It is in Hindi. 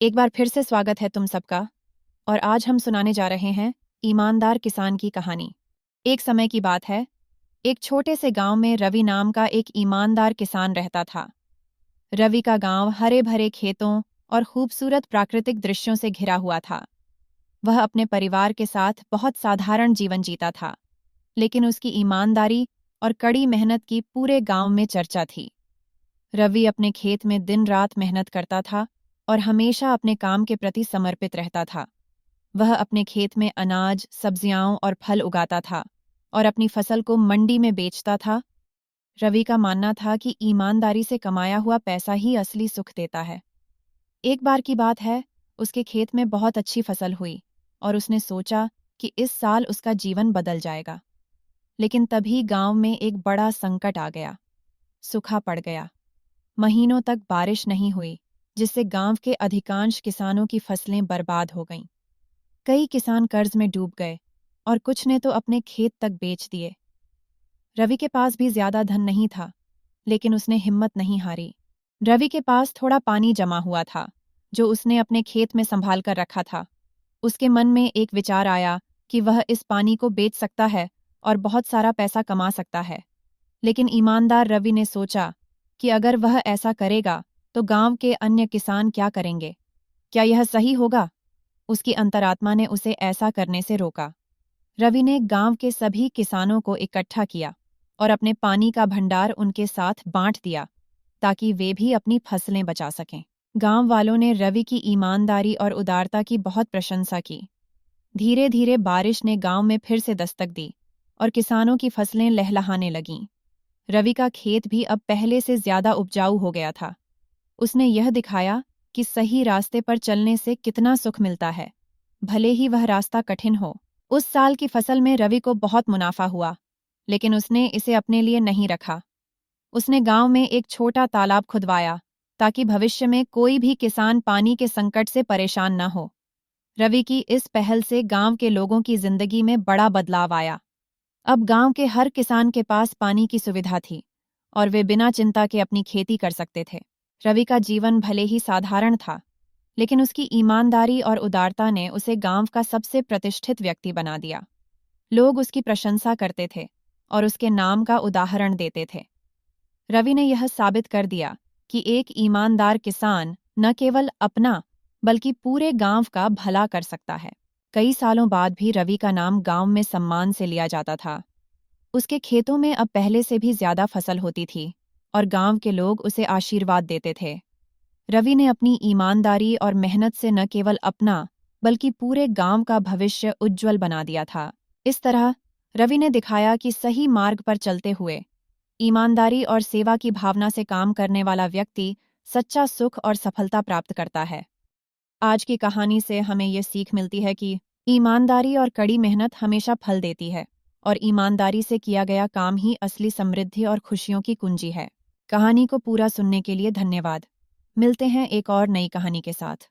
एक बार फिर से स्वागत है तुम सबका। और आज हम सुनाने जा रहे हैं ईमानदार किसान की कहानी। एक समय की बात है, एक छोटे से गांव में रवि नाम का एक ईमानदार किसान रहता था। रवि का गांव हरे भरे खेतों और खूबसूरत प्राकृतिक दृश्यों से घिरा हुआ था। वह अपने परिवार के साथ बहुत साधारण जीवन जीता था, लेकिन उसकी ईमानदारी और कड़ी मेहनत की पूरे गांव में चर्चा थी। रवि अपने खेत में दिन रात मेहनत करता था और हमेशा अपने काम के प्रति समर्पित रहता था। वह अपने खेत में अनाज, सब्जियां और फल उगाता था और अपनी फसल को मंडी में बेचता था। रवि का मानना था कि ईमानदारी से कमाया हुआ पैसा ही असली सुख देता है। एक बार की बात है, उसके खेत में बहुत अच्छी फसल हुई और उसने सोचा कि इस साल उसका जीवन बदल जाएगा। लेकिन तभी गांव में एक बड़ा संकट आ गया। सूखा पड़ गया। महीनों तक बारिश नहीं हुई, जिससे गांव के अधिकांश किसानों की फसलें बर्बाद हो गईं। कई किसान कर्ज में डूब गए और कुछ ने तो अपने खेत तक बेच दिए। रवि के पास भी ज्यादा धन नहीं था, लेकिन उसने हिम्मत नहीं हारी। रवि के पास थोड़ा पानी जमा हुआ था, जो उसने अपने खेत में संभाल कर रखा था। उसके मन में एक विचार आया कि वह इस पानी को बेच सकता है और बहुत सारा पैसा कमा सकता है। लेकिन ईमानदार रवि ने सोचा कि अगर वह ऐसा करेगा तो गांव के अन्य किसान क्या करेंगे? क्या यह सही होगा? उसकी अंतरात्मा ने उसे ऐसा करने से रोका। रवि ने गांव के सभी किसानों को इकट्ठा किया और अपने पानी का भंडार उनके साथ बांट दिया, ताकि वे भी अपनी फसलें बचा सकें। गांव वालों ने रवि की ईमानदारी और उदारता की बहुत प्रशंसा की। धीरे धीरे बारिश ने गांव में फिर से दस्तक दी और किसानों की फसलें लहलहाने लगीं। रवि का खेत भी अब पहले से ज्यादा उपजाऊ हो गया था। उसने यह दिखाया कि सही रास्ते पर चलने से कितना सुख मिलता है, भले ही वह रास्ता कठिन हो। उस साल की फसल में रवि को बहुत मुनाफा हुआ, लेकिन उसने इसे अपने लिए नहीं रखा। उसने गांव में एक छोटा तालाब खुदवाया, ताकि भविष्य में कोई भी किसान पानी के संकट से परेशान न हो। रवि की इस पहल से गांव के लोगों की जिंदगी में बड़ा बदलाव आया। अब गांव के हर किसान के पास पानी की सुविधा थी और वे बिना चिंता के अपनी खेती कर सकते थे। रवि का जीवन भले ही साधारण था, लेकिन उसकी ईमानदारी और उदारता ने उसे गांव का सबसे प्रतिष्ठित व्यक्ति बना दिया। लोग उसकी प्रशंसा करते थे और उसके नाम का उदाहरण देते थे। रवि ने यह साबित कर दिया कि एक ईमानदार किसान न केवल अपना बल्कि पूरे गांव का भला कर सकता है। कई सालों बाद भी रवि का नाम गांव में सम्मान से लिया जाता था। उसके खेतों में अब पहले से भी ज्यादा फसल होती थी और गांव के लोग उसे आशीर्वाद देते थे। रवि ने अपनी ईमानदारी और मेहनत से न केवल अपना बल्कि पूरे गांव का भविष्य उज्जवल बना दिया था। इस तरह रवि ने दिखाया कि सही मार्ग पर चलते हुए ईमानदारी और सेवा की भावना से काम करने वाला व्यक्ति सच्चा सुख और सफलता प्राप्त करता है। आज की कहानी से हमें ये सीख मिलती है कि ईमानदारी और कड़ी मेहनत हमेशा फल देती है और ईमानदारी से किया गया काम ही असली समृद्धि और खुशियों की कुंजी है। कहानी को पूरा सुनने के लिए धन्यवाद। मिलते हैं एक और नई कहानी के साथ।